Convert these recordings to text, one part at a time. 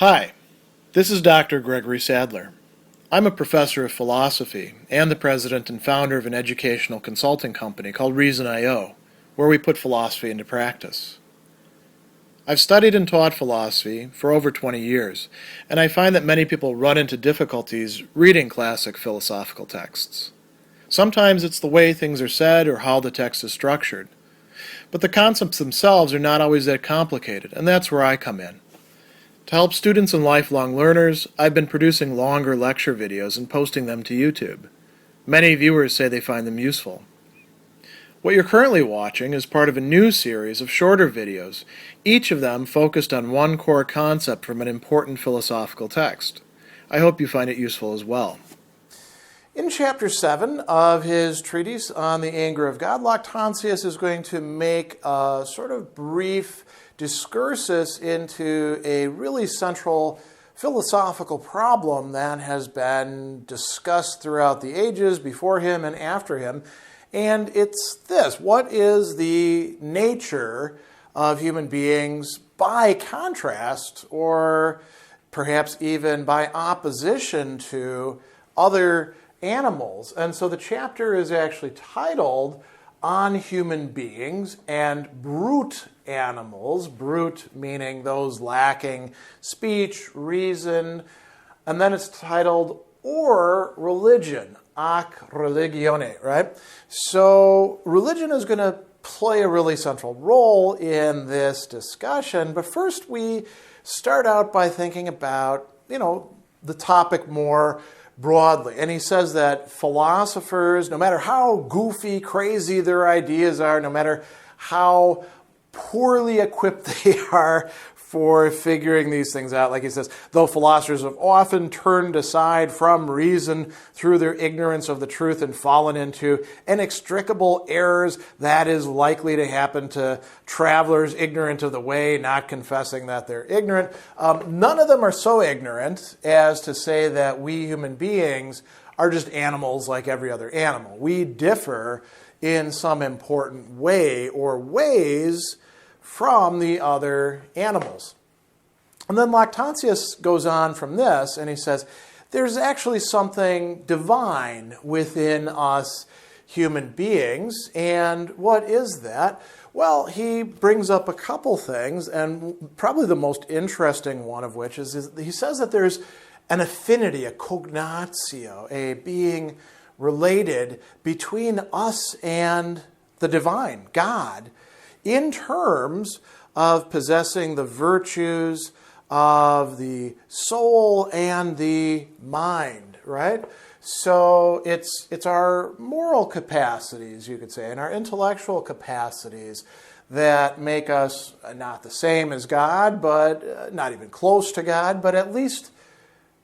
Hi, this is Dr. Gregory Sadler. I'm a professor of philosophy and the president and founder of an educational consulting company called Reason.io, where we put philosophy into practice. I've studied and taught philosophy for over 20 years, and I find that many people run into difficulties reading classic philosophical texts. Sometimes it's the way things are said or how the text is structured. But the concepts themselves are not always that complicated, and that's where I come in. To help students and lifelong learners, I've been producing longer lecture videos and posting them to YouTube. Many viewers say they find them useful. What you're currently watching is part of a new series of shorter videos, each of them focused on one core concept from an important philosophical text. I hope you find it useful as well. In Chapter 7 of his treatise on the anger of God, Lactantius is going to make a sort of brief discursus into a really central philosophical problem that has been discussed throughout the ages before him and after him. And it's this: what is the nature of human beings by contrast, or perhaps even by opposition to other animals? And so the chapter is actually titled On Human Beings and Brute Animals, brute meaning those lacking speech, reason, and then it's titled Or Religion, ac religione, right? So religion is going to play a really central role in this discussion, but first we start out by thinking about, the topic more broadly. And he says that philosophers, no matter how goofy, crazy their ideas are, no matter how poorly equipped they are for figuring these things out, like he says, though philosophers have often turned aside from reason through their ignorance of the truth and fallen into inextricable errors, that is likely to happen to travelers ignorant of the way, not confessing that they're ignorant. None of them are so ignorant as to say that we human beings are just animals like every other animal. We differ in some important way or ways from the other animals. And then Lactantius goes on from this, and he says, there's actually something divine within us human beings. And what is that? Well, he brings up a couple things, and probably the most interesting one of which is he says that there's an affinity, a cognatio, a being related between us and the divine, God, in terms of possessing the virtues of the soul and the mind, right? So it's our moral capacities, you could say, and our intellectual capacities that make us not the same as God, but not even close to God, but at least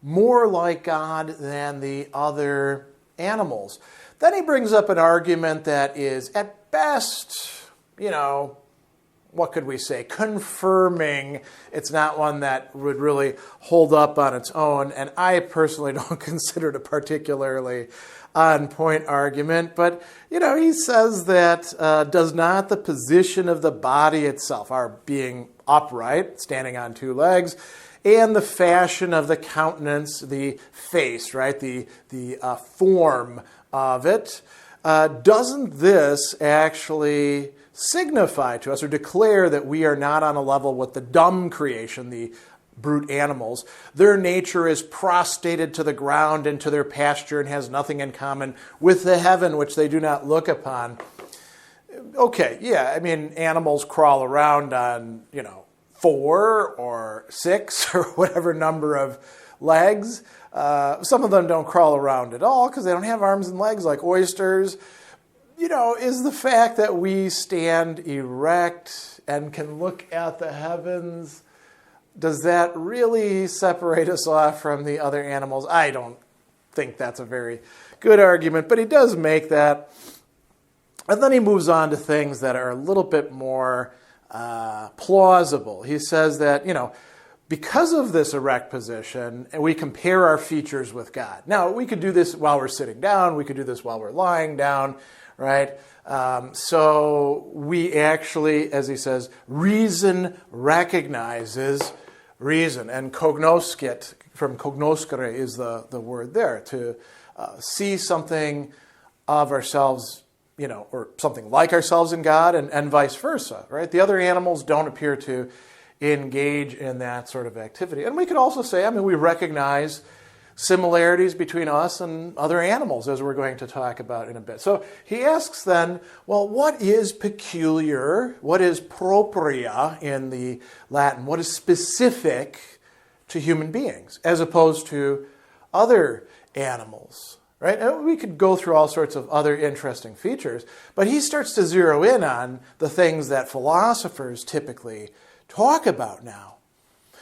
more like God than the other animals. Then he brings up an argument that is at best, what could we say, confirming. It's not one that would really hold up on its own, and I personally don't consider it a particularly on-point argument, but, he says that does not the position of the body itself, our being upright, standing on two legs, and the fashion of the countenance, the face, right, the form of it, doesn't this actually signify to us or declare that we are not on a level with the dumb creation, the brute animals? Their nature is prostrated to the ground and to their pasture and has nothing in common with the heaven which they do not look upon. Okay, yeah, animals crawl around on, 4 or 6 or whatever number of legs. Some of them don't crawl around at all because they don't have arms and legs like oysters. Is the fact that we stand erect and can look at the heavens, does that really separate us off from the other animals? I don't think that's a very good argument, but he does make that. And then he moves on to things that are a little bit more plausible. He says that, because of this erect position, we compare our features with God. Now, we could do this while we're sitting down. We could do this while we're lying down, right? So we actually, as he says, reason recognizes reason. And cognoscit, from cognoscere is the word there, to see something of ourselves, or something like ourselves in God, and vice versa, right? The other animals don't appear to engage in that sort of activity. And we could also say, we recognize similarities between us and other animals, as we're going to talk about in a bit. So he asks then, well, what is peculiar? What is propria in the Latin? What is specific to human beings as opposed to other animals? Right? And we could go through all sorts of other interesting features, but he starts to zero in on the things that philosophers typically talk about now.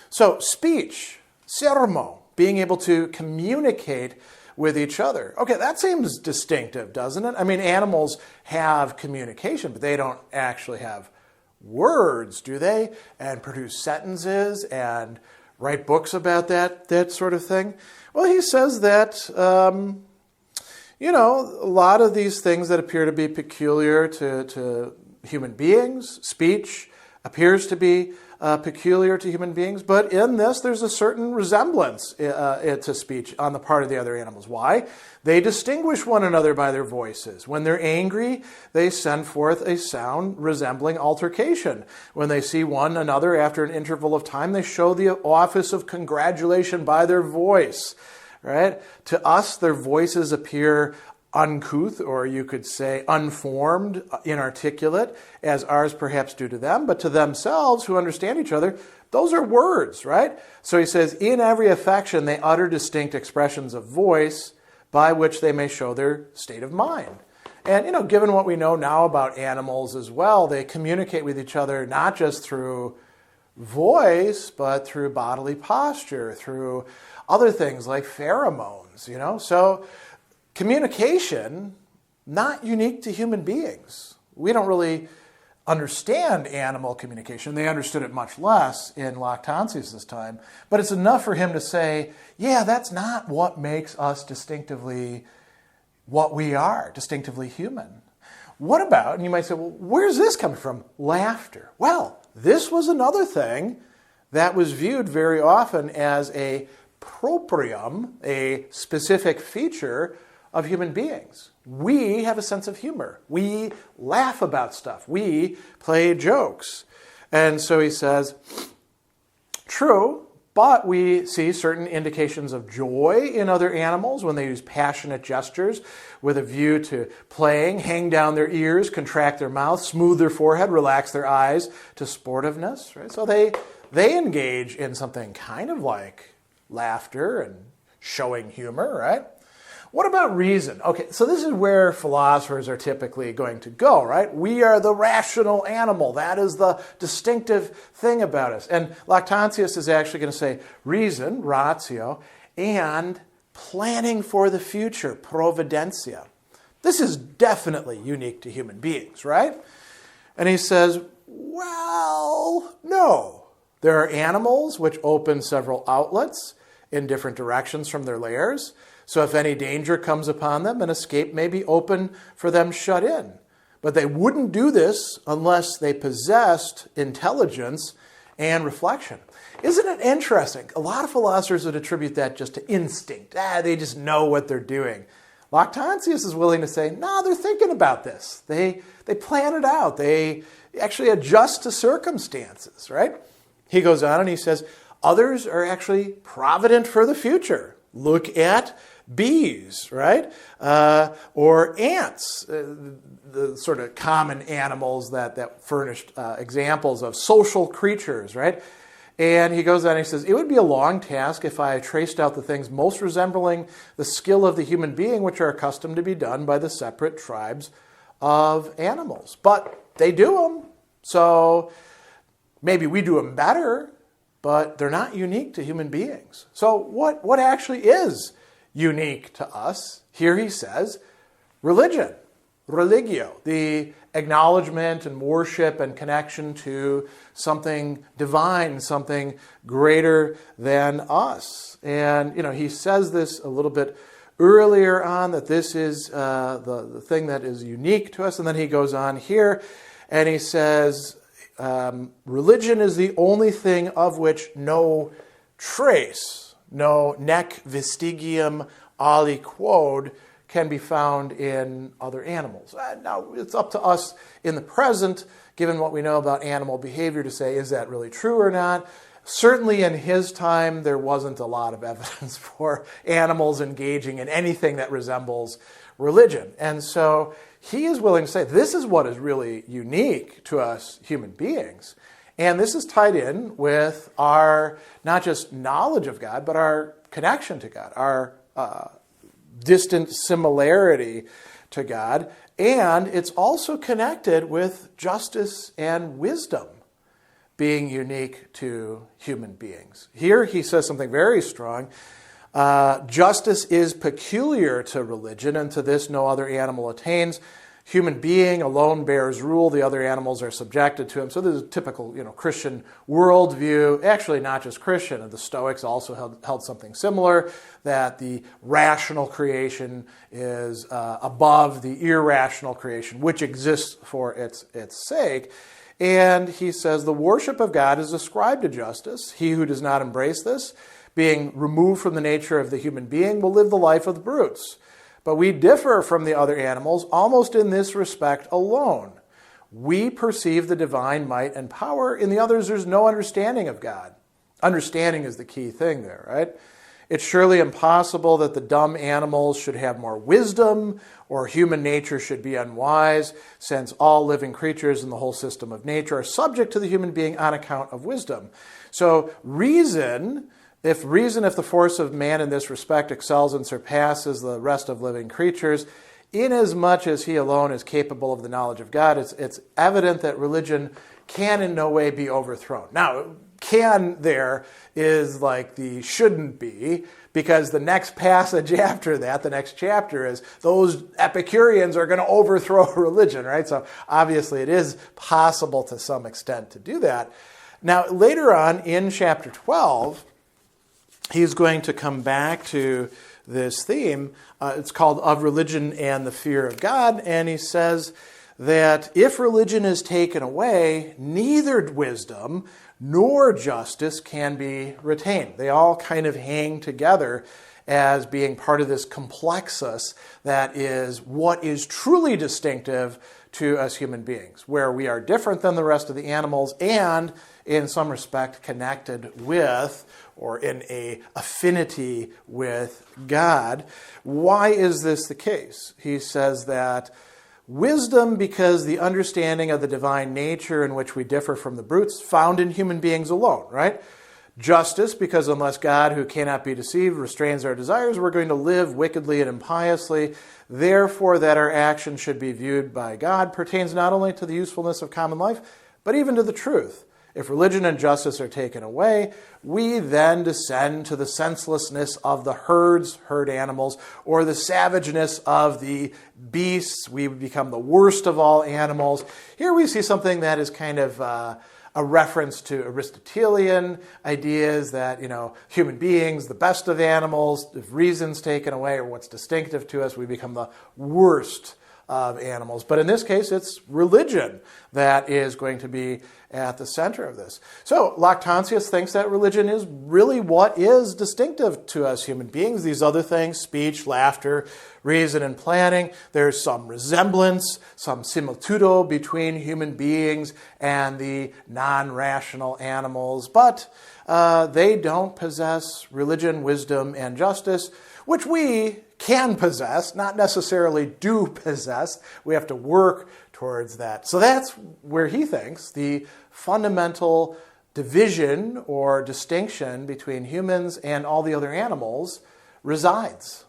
So speech, sermo, being able to communicate with each other. Okay, that seems distinctive, doesn't it? Animals have communication, but they don't actually have words, do they? And produce sentences and write books about that sort of thing. Well, he says that a lot of these things that appear to be peculiar to human beings, speech appears to be peculiar to human beings, but in this there's a certain resemblance to speech on the part of the other animals. Why? They distinguish one another by their voices. When they're angry, they send forth a sound resembling altercation. When they see one another after an interval of time, they show the office of congratulation by their voice. Right? To us, their voices appear uncouth, or you could say unformed, inarticulate, as ours perhaps do to them. But to themselves, who understand each other, those are words, right? So he says, in every affection, they utter distinct expressions of voice by which they may show their state of mind. And, given what we know now about animals as well, they communicate with each other not just through voice, but through bodily posture, through other things like pheromones, So communication, not unique to human beings. We don't really understand animal communication. They understood it much less in Lactantius' time. But it's enough for him to say, yeah, that's not what makes us distinctively what we are, distinctively human. What about, and you might say, well, where's this coming from? Laughter. Well, this was another thing that was viewed very often as a proprium, a specific feature of human beings. We have a sense of humor. We laugh about stuff. We play jokes. And so he says, true, but we see certain indications of joy in other animals when they use passionate gestures with a view to playing, hang down their ears, contract their mouth, smooth their forehead, relax their eyes to sportiveness. Right? So they engage in something kind of like laughter and showing humor, right? What about reason? Okay, so this is where philosophers are typically going to go, right? We are the rational animal. That is the distinctive thing about us. And Lactantius is actually going to say reason, ratio, and planning for the future, providentia. This is definitely unique to human beings, right? And he says, well, no. There are animals which open several outlets in different directions from their lairs. So if any danger comes upon them, an escape may be open for them shut in. But they wouldn't do this unless they possessed intelligence and reflection. Isn't it interesting? A lot of philosophers would attribute that just to instinct. They just know what they're doing. Lactantius is willing to say, no, they're thinking about this. They plan it out. They actually adjust to circumstances, right? He goes on and he says, others are actually provident for the future. Look at bees, right? Or ants, the sort of common animals that furnished examples of social creatures, right? And he goes on and he says, it would be a long task if I traced out the things most resembling the skill of the human being, which are accustomed to be done by the separate tribes of animals. But they do them, so maybe we do them better, but they're not unique to human beings. So what actually is unique to us? Here he says, religion, religio, the acknowledgement and worship and connection to something divine, something greater than us. And, he says this a little bit earlier on, that this is the thing that is unique to us. And then he goes on here and he says, religion is the only thing of which no trace, no nec vestigium aliquod can be found in other animals. Now, it's up to us in the present, given what we know about animal behavior, to say, is that really true or not? Certainly in his time, there wasn't a lot of evidence for animals engaging in anything that resembles religion. And so he is willing to say, this is what is really unique to us human beings. And this is tied in with our, not just knowledge of God, but our connection to God, our distant similarity to God. And it's also connected with justice and wisdom being unique to human beings. Here he says something very strong. Justice is peculiar to religion, and to this no other animal attains. Human being alone bears rule, the other animals are subjected to him. So this is a typical Christian worldview. Actually, not just Christian. The Stoics also held something similar, that the rational creation is above the irrational creation, which exists for its sake. And he says the worship of God is ascribed to justice. He who does not embrace this, being removed from the nature of the human being, will live the life of the brutes. But we differ from the other animals almost in this respect alone. We perceive the divine might and power. In the others, there's no understanding of God. Understanding is the key thing there, right? It's surely impossible that the dumb animals should have more wisdom, or human nature should be unwise, since all living creatures in the whole system of nature are subject to the human being on account of wisdom. So if the force of man in this respect excels and surpasses the rest of living creatures, inasmuch as he alone is capable of the knowledge of God, it's evident that religion can in no way be overthrown. Now, can there is like the shouldn't be, because the next passage after that, the next chapter, is those Epicureans are going to overthrow religion, right? So obviously it is possible to some extent to do that. Now, later on in chapter 12, he's going to come back to this theme. It's called Of Religion and the Fear of God. And he says that if religion is taken away, neither wisdom nor justice can be retained. They all kind of hang together as being part of this complexus that is what is truly distinctive to us human beings, where we are different than the rest of the animals and in some respect connected with, or in a affinity with, God. Why is this the case? He says that wisdom, because the understanding of the divine nature in which we differ from the brutes, found in human beings alone, right? Justice, because unless God, who cannot be deceived, restrains our desires, we're going to live wickedly and impiously. Therefore, that our actions should be viewed by God pertains not only to the usefulness of common life, but even to the truth. If religion and justice are taken away, we then descend to the senselessness of the herd animals, or the savageness of the beasts. We become the worst of all animals. Here we see something that is kind of a reference to Aristotelian ideas that, human beings, the best of animals, if reason's taken away or what's distinctive to us, we become the worst of animals. But in this case, it's religion that is going to be at the center of this. So Lactantius thinks that religion is really what is distinctive to us human beings. These other things, speech, laughter, reason, and planning, there's some resemblance, some similitudo between human beings and the non-rational animals, but they don't possess religion, wisdom, and justice, which we can possess, not necessarily do possess. We have to work towards that. So that's where he thinks the fundamental division or distinction between humans and all the other animals resides.